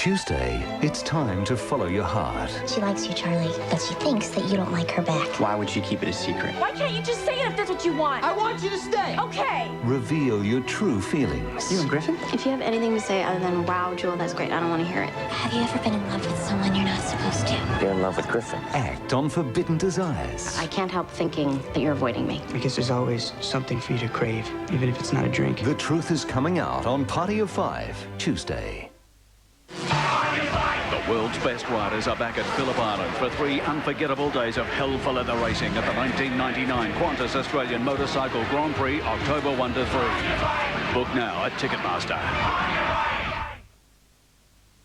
Tuesday, it's time to follow your heart. She likes you, Charlie, but she thinks that you don't like her back. Why would she keep it a secret? Why can't you just say it if that's what you want? I want you to stay. Okay. Reveal your true feelings. You and Griffin? If you have anything to say other than, wow, Jewel, that's great, I don't want to hear it. Have you ever been in love with someone you're not supposed to? You're in love with Griffin. Act on forbidden desires. I can't help thinking that you're avoiding me. I guess there's always something for you to crave, even if it's not a drink. The truth is coming out on Party of Five, Tuesday. The world's best riders are back at Phillip Island for 3 unforgettable days of hell for leather racing at the 1999 Qantas Australian Motorcycle Grand Prix, October 1 to 3. Book now at Ticketmaster.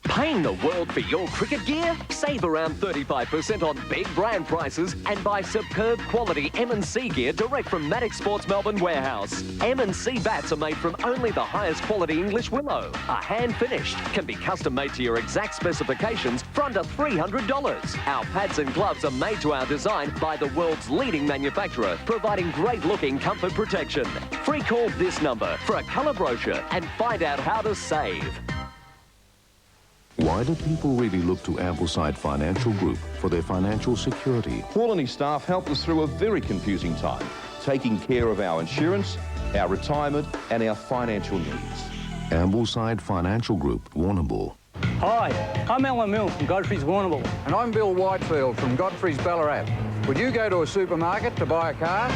Paying the world for your cricket gear? Save around 35% on big brand prices and buy superb quality M&C gear direct from Matic Sports Melbourne warehouse. M&C bats are made from only the highest quality English willow, are hand-finished, can be custom made to your exact specifications for under $300. Our pads and gloves are made to our design by the world's leading manufacturer, providing great-looking comfort protection. Free call this number for a colour brochure and find out how to save. Why do people really look to Ambleside Financial Group for their financial security? Paul and his staff help us through a very confusing time, taking care of our insurance, our retirement and our financial needs. Ambleside Financial Group, Warnambool. Hi, I'm Alan Mill from Godfrey's Warnambool. And I'm Bill Whitefield from Godfrey's Ballarat. Would you go to a supermarket to buy a car?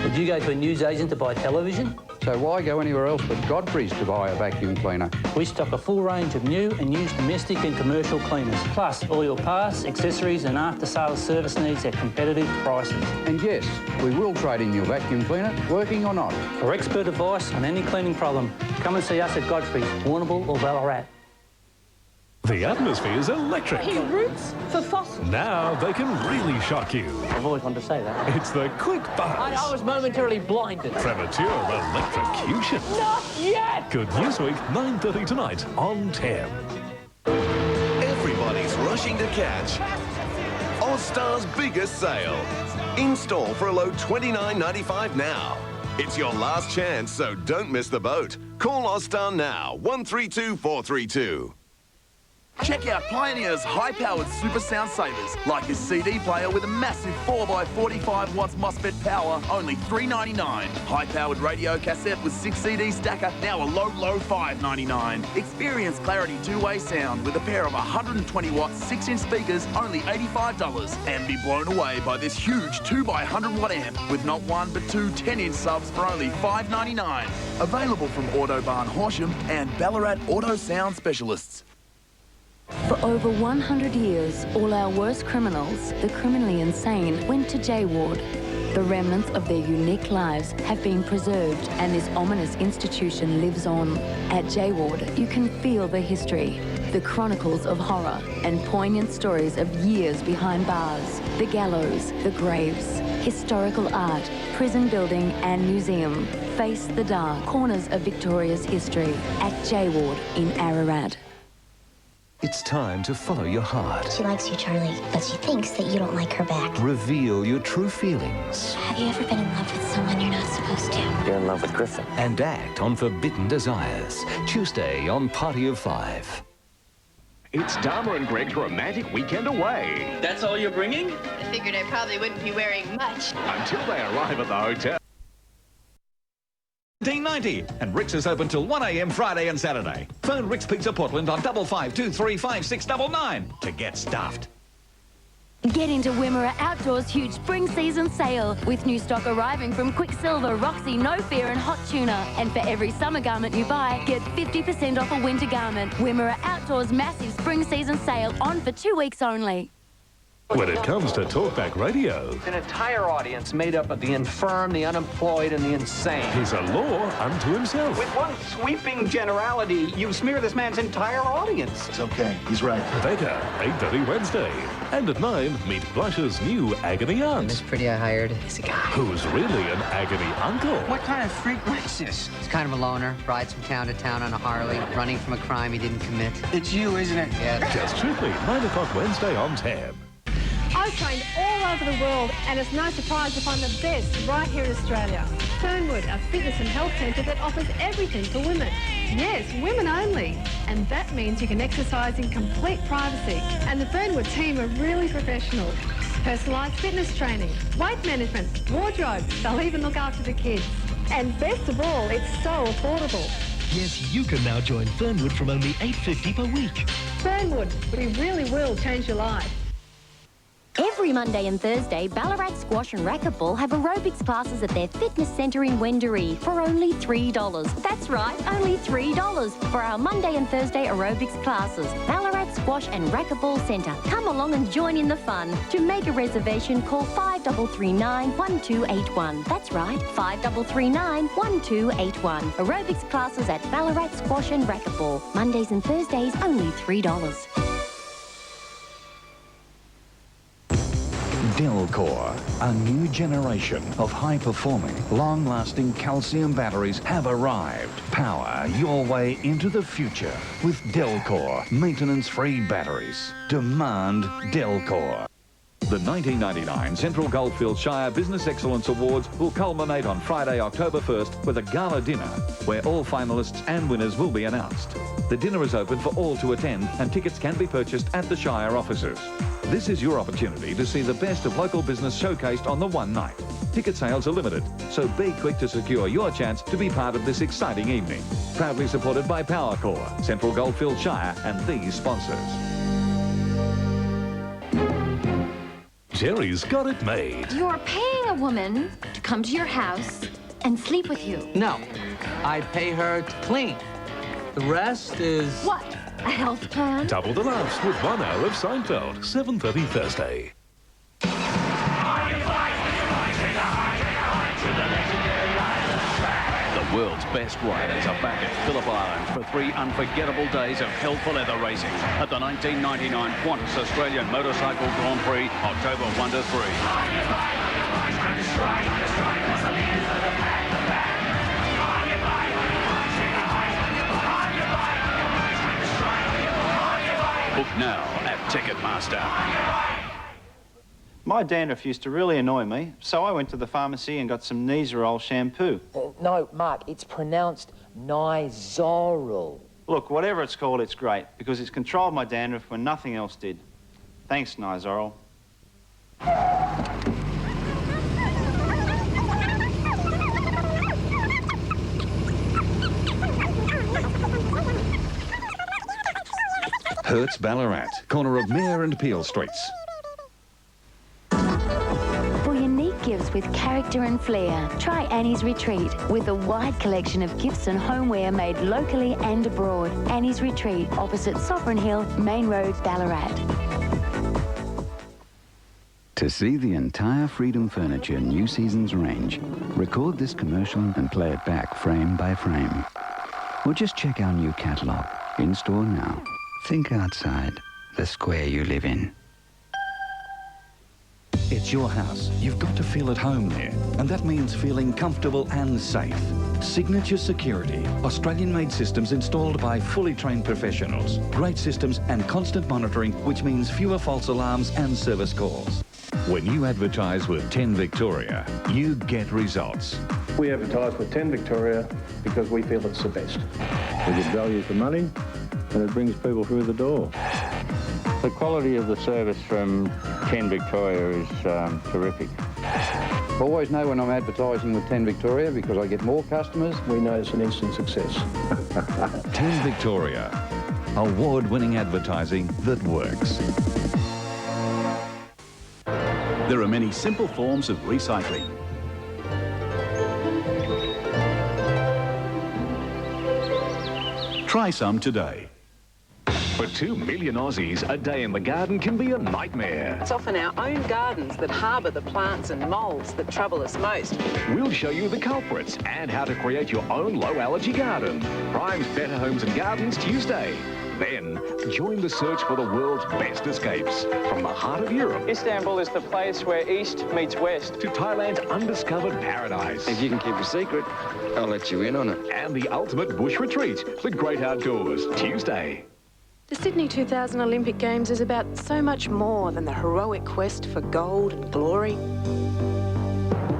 Would you go to a newsagent to buy television? So why go anywhere else but Godfrey's to buy a vacuum cleaner? We stock a full range of new and used domestic and commercial cleaners, plus all your parts, accessories and after-sales service needs at competitive prices. And yes, we will trade in your vacuum cleaner, working or not. For expert advice on any cleaning problem, come and see us at Godfrey's, Warnambool or Ballarat. The atmosphere is electric. He roots for fossils. Now they can really shock you. I've always wanted to say that. It's the quick buzz. I was momentarily blinded. Premature electrocution. Not yet! Good Newsweek, 9:30 tonight on 10. Everybody's rushing to catch Ozstar's biggest sale. In store for a low $29.95 now. It's your last chance, so don't miss the boat. Call Ozstar now, 132432. Check out Pioneer's high-powered super sound savers, like this CD player with a massive 4x45 watts MOSFET power, only $3.99. High-powered radio cassette with 6 CD stacker, now a low $5.99. Experience clarity two-way sound with a pair of 120 watt 6-inch speakers, only $85. And be blown away by this huge 2x100 watt amp with not one but two 10-inch subs for only $5.99. Available from Autobarn Horsham and Ballarat Auto Sound Specialists. For over 100 years, all our worst criminals, the criminally insane, went to J Ward. The remnants of their unique lives have been preserved and this ominous institution lives on. At J Ward, you can feel the history, the chronicles of horror and poignant stories of years behind bars, the gallows, the graves, historical art, prison building and museum. Face the dark corners of Victoria's history at J Ward in Ararat. It's time to follow your heart. She likes you, Charlie, but she thinks that you don't like her back. Reveal your true feelings. Have you ever been in love with someone you're not supposed to? You're in love with Griffin. And act on forbidden desires. Tuesday on Party of Five. It's Dharma and Greg's romantic weekend away. That's all you're bringing? I figured I probably wouldn't be wearing much. Until they arrive at the hotel. $19.90 and Rick's is open till 1 a.m. Friday and Saturday. Phone Rick's Pizza Portland on 55235699 to get stuffed. Get into Wimmera Outdoors' huge spring season sale with new stock arriving from Quicksilver, Roxy, No Fear and Hot Tuna. And for every summer garment you buy, get 50% off a winter garment. Wimmera Outdoors' massive spring season sale on for 2 weeks only. When it comes to Talkback Radio, An entire audience made up of the infirm, the unemployed, and the insane. he's a law unto himself. With one sweeping generality, you smear this man's entire audience. It's okay, he's right. Becca, 8:30 Wednesday. And at 9, meet Blush's new agony aunt. This pretty I hired is a guy. Who's really an agony uncle. What kind of freak writes this? He's kind of a loner, rides from town to town on a Harley, running from a crime he didn't commit. It's you, isn't it? Yeah. Just Strictly, 9 o'clock Wednesday on 10. I've trained all over the world, and it's no surprise to find the best right here in Australia. Fernwood, a fitness and health centre that offers everything for women. Yes, women only. And that means you can exercise in complete privacy. And the Fernwood team are really professional. Personalised fitness training, weight management, wardrobe. They'll even look after the kids. And best of all, it's so affordable. Yes, you can now join Fernwood from only $8.50 per week. Fernwood, we really will change your life. Every Monday and Thursday, Ballarat Squash and Racquetball have aerobics classes at their fitness centre in Wendouree for only $3. That's right, only $3 for our Monday and Thursday aerobics classes. Ballarat Squash and Racquetball Centre. Come along and join in the fun. To make a reservation, call 5339 1281. That's right, 5339 1281. Aerobics classes at Ballarat Squash and Racquetball. Mondays and Thursdays, only $3. Delcor, a new generation of high-performing, long-lasting calcium batteries have arrived. Power your way into the future with Delcor maintenance-free batteries. Demand Delcor. The 1999 Central Goldfields Shire Business Excellence Awards will culminate on Friday, October 1st with a gala dinner where all finalists and winners will be announced. The dinner is open for all to attend and tickets can be purchased at the Shire offices. This is your opportunity to see the best of local business showcased on the one night. Ticket sales are limited, so be quick to secure your chance to be part of this exciting evening. Proudly supported by Powercore, Central Goldfields Shire and these sponsors. Jerry's got it made. You're paying a woman to come to your house and sleep with you. No, I pay her to clean. The rest is... What? A health plan? Double the laughs with 1 hour of Seinfeld, 7:30 Thursday. The world's best riders are back at Phillip Island for 3 unforgettable days of hell for leather racing at the 1999 Qantas Australian Motorcycle Grand Prix, October 1 to 3. Book now at Ticketmaster. My dandruff used to really annoy me, so I went to the pharmacy and got some Nizoral shampoo. No, Mark, it's pronounced Nizoral. Look, whatever it's called, it's great, because it's controlled my dandruff when nothing else did. Thanks, Nizoral. Hertz Ballarat, corner of Mayor and Peel Streets. For unique gifts with character and flair, try Annie's Retreat with a wide collection of gifts and homeware made locally and abroad. Annie's Retreat, opposite Sovereign Hill, Main Road, Ballarat. To see the entire Freedom Furniture New Seasons range, record this commercial and play it back frame by frame. Or just check our new catalogue, in store now. Think outside the square you live in. It's your house. You've got to feel at home there. And that means feeling comfortable and safe. Signature Security. Australian-made systems installed by fully trained professionals. Great systems and constant monitoring, which means fewer false alarms and service calls. When you advertise with 10 Victoria, you get results. We advertise with 10 Victoria because we feel it's the best. We get value for money and it brings people through the door. The quality of the service from 10 Victoria is terrific. Always know when I'm advertising with 10 Victoria because I get more customers. We know it's an instant success. 10 Victoria, award-winning advertising that works. There are many simple forms of recycling. Try some today. For 2 million Aussies, a day in the garden can be a nightmare. It's often our own gardens that harbour the plants and moulds that trouble us most. We'll show you the culprits and how to create your own low-allergy garden. Prime's Better Homes and Gardens Tuesday. Then, join the search for the world's best escapes. From the heart of Europe... Istanbul is the place where East meets West. ...to Thailand's undiscovered paradise. If you can keep a secret, I'll let you in on it. And the ultimate bush retreat, the Great Outdoors, Tuesday. The Sydney 2000 Olympic Games is about so much more than the heroic quest for gold and glory.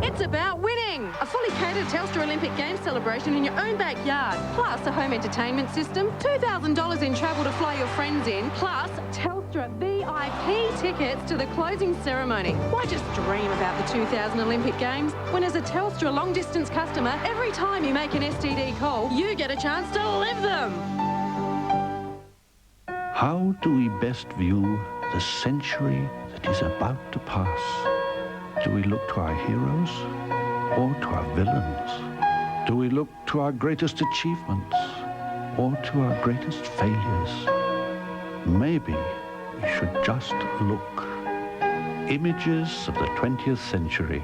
It's about winning! A fully catered Telstra Olympic Games celebration in your own backyard, plus a home entertainment system, $2,000 in travel to fly your friends in, plus Telstra VIP tickets to the closing ceremony. Why just dream about the 2000 Olympic Games when as a Telstra long-distance customer, every time you make an STD call, you get a chance to live them. How do we best view the century that is about to pass? Do we look to our heroes or to our villains? Do we look to our greatest achievements or to our greatest failures? Maybe we should just look. Images of the 20th Century,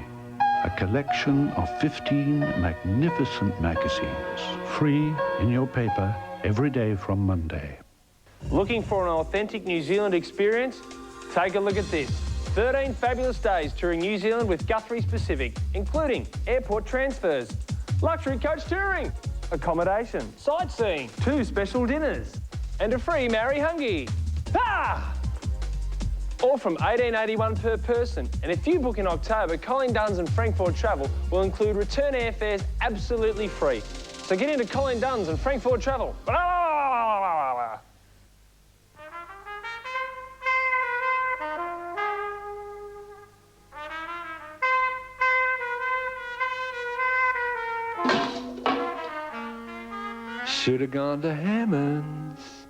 a collection of 15 magnificent magazines, free in your paper every day from Monday. Looking for an authentic New Zealand experience? Take a look at this. 13 fabulous days touring New Zealand with Guthrie's Pacific, including airport transfers, luxury coach touring, accommodation, sightseeing, 2 special dinners, and a free Maori Hungy. Ha! All from $18.81 per person. And if you book in October, Colin Dunn's and Frankfurt Travel will include return airfares absolutely free. So get into Colin Dunn's and Frankfurt Travel. Should have gone to Hammond's.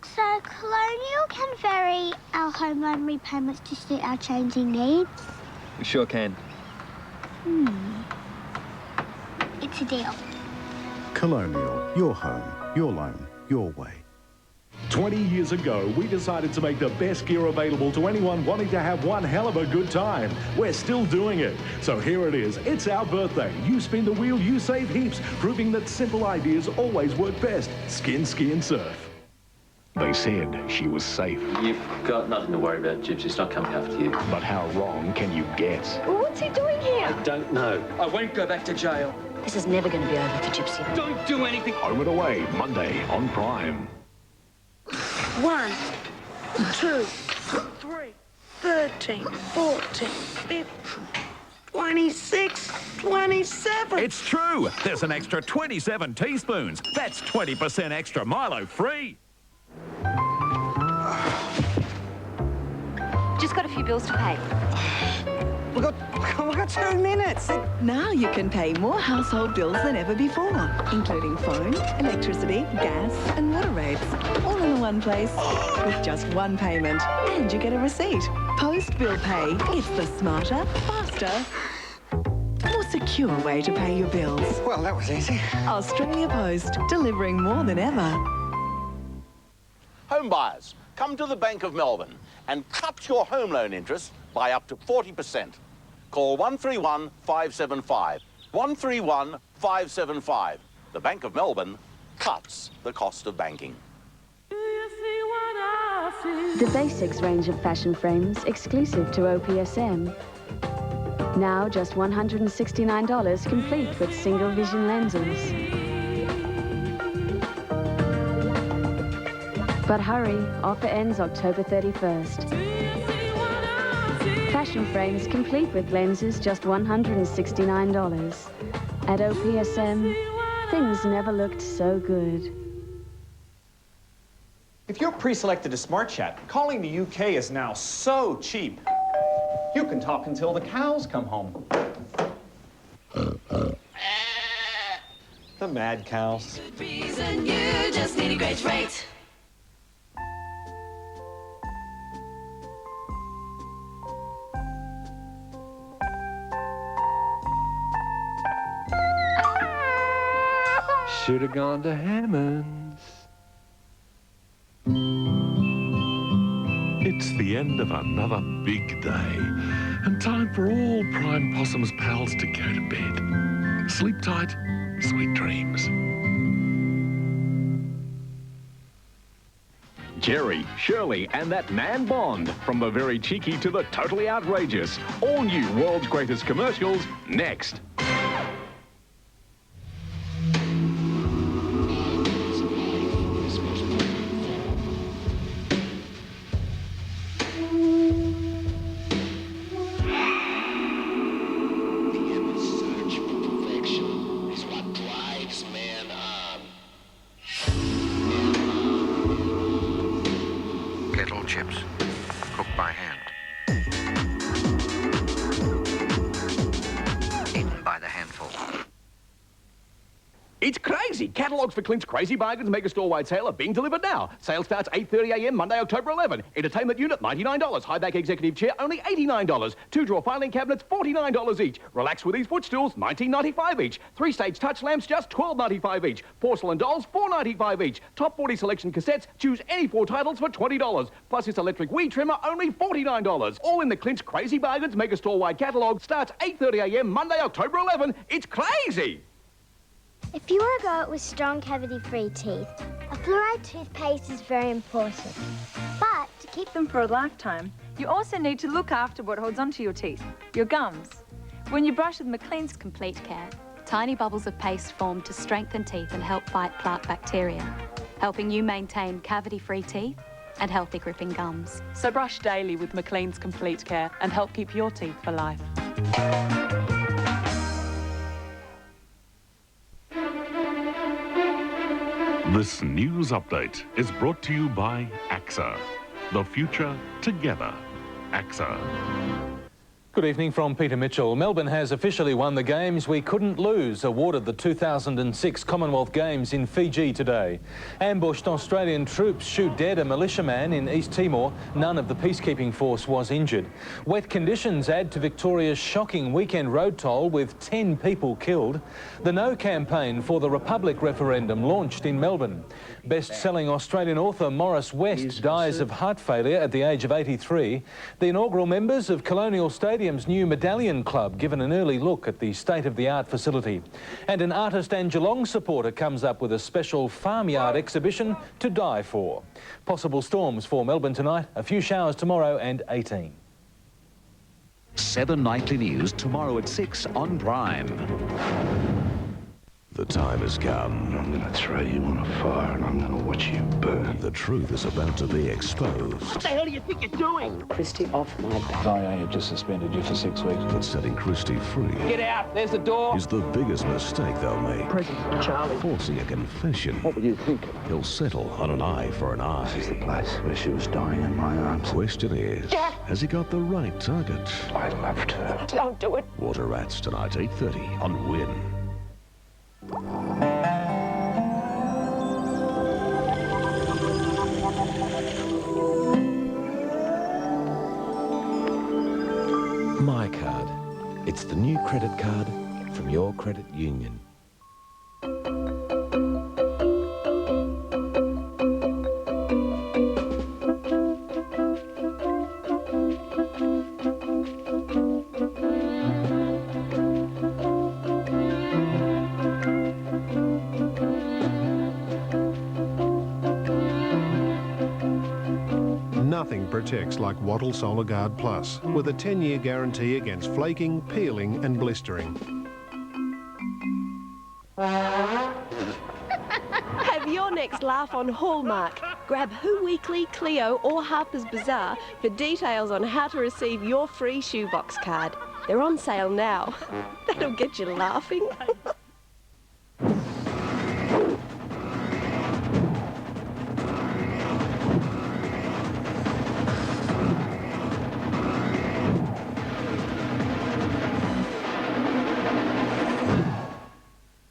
So Colonial can vary our home loan repayments to suit our changing needs? We sure can. It's a deal. Colonial, your home, your loan, your way. 20 years ago, we decided to make the best gear available to anyone wanting to have one hell of a good time. We're still doing it. So here it is. It's our birthday. You spin the wheel, you save heaps, proving that simple ideas always work best. Skin, ski and surf. They said she was safe. You've got nothing to worry about, Gypsy's not coming after you. But how wrong can you get? Well, what's he doing here? I don't know. I won't go back to jail. This is never going to be over for Gypsy. Don't do anything. Home and Away, Monday on Prime. 1, 2, 3, 13, 14, 15, 26, 27. It's true. There's an extra 27 teaspoons. That's 20% extra Milo free. Just got a few bills to pay. We've got 2 minutes. Now you can pay more household bills than ever before, including phone, electricity, gas and water rates, all in one place with just one payment. And you get a receipt. Post Bill Pay. It's the smarter, faster, more secure way to pay your bills. Well, that was easy. Australia Post, delivering more than ever. Home buyers, come to the Bank of Melbourne and cut your home loan interest by up to 40%. Call 131 575. 131 575. The Bank of Melbourne cuts the cost of banking. The Basics range of fashion frames exclusive to OPSM. Now just $169 complete with single vision lenses. But hurry, offer ends October 31st. Fashion frames complete with lenses just $169. At OPSM, things never looked so good. If you're pre-selected to Smart Chat, calling the UK is now so cheap. You can talk until the cows come home. The mad cows. Reason you just need a great rate. Should have gone to Hammond's. It's the end of another big day, and time for all Prime Possum's pals to go to bed. Sleep tight, sweet dreams. Jerry, Shirley and that man Bond. From the very cheeky to the totally outrageous. All new World's Greatest Commercials next. Search kettle chips, cooked by hand. Eaten by the handful. It's crazy! Catalogues for Clint's Crazy Bargains Mega Store-wide sale are being delivered now. Sale starts 8:30am Monday, October 11. Entertainment unit, $99. High-back executive chair, only $89. Two-drawer filing cabinets, $49 each. Relax with these footstools, $19.95 each. Three-stage touch lamps, just $12.95 each. Porcelain dolls, $4.95 each. Top 40 selection cassettes, choose any 4 titles for $20. Plus this electric weed trimmer, only $49. All in the Clint's Crazy Bargains Mega Store-wide catalogue. Starts 8:30am Monday, October 11. It's crazy! If you want to go out with strong cavity-free teeth, a fluoride toothpaste is very important. But to keep them for a lifetime, you also need to look after what holds onto your teeth, your gums. When you brush with McLean's Complete Care, Tiny bubbles of paste form to strengthen teeth and help fight plaque bacteria, helping you maintain cavity-free teeth and healthy gripping gums. So brush daily with McLean's Complete Care and help keep your teeth for life. This news update is brought to you by AXA. The future together. AXA. Good evening from Peter Mitchell. Melbourne has officially won the Games We Couldn't Lose, awarded the 2006 Commonwealth Games in Fiji today. Ambushed Australian troops shoot dead a militiaman in East Timor. None of the peacekeeping force was injured. Wet conditions add to Victoria's shocking weekend road toll with 10 people killed. The No campaign for the Republic referendum launched in Melbourne. Best-selling Australian author Morris West dies of heart failure at the age of 83. The inaugural members of Colonial Stadium's new Medallion Club given an early look at the state-of-the-art facility. And an artist and Geelong supporter comes up with a special farmyard exhibition to die for. Possible storms for Melbourne tonight, a few showers tomorrow and 18. 7 Nightly News tomorrow at 6 on Prime. The time has come. I'm going to throw you on a fire and I'm going to watch you burn. The truth is about to be exposed. What the hell do you think you're doing? Christy, off my back. IA have just suspended you for 6 weeks. But setting Christy free... Get out! There's the door! ...is the biggest mistake they'll make. Present for Charlie. Forcing a confession. What were you thinking? He'll settle on an eye for an eye. This is the place where she was dying in my arms. Question is, Jack! Has he got the right target? I loved her. Don't do it. Water Rats tonight, 8:30 on Win. My Card. It's the new credit card from your credit union. Nothing protects like Wattle Solar Guard Plus, with a 10-year guarantee against flaking, peeling and blistering. Have your next laugh on Hallmark. Grab Who Weekly, Clio or Harper's Bazaar for details on how to receive your free shoebox card. They're on sale now. That'll get you laughing.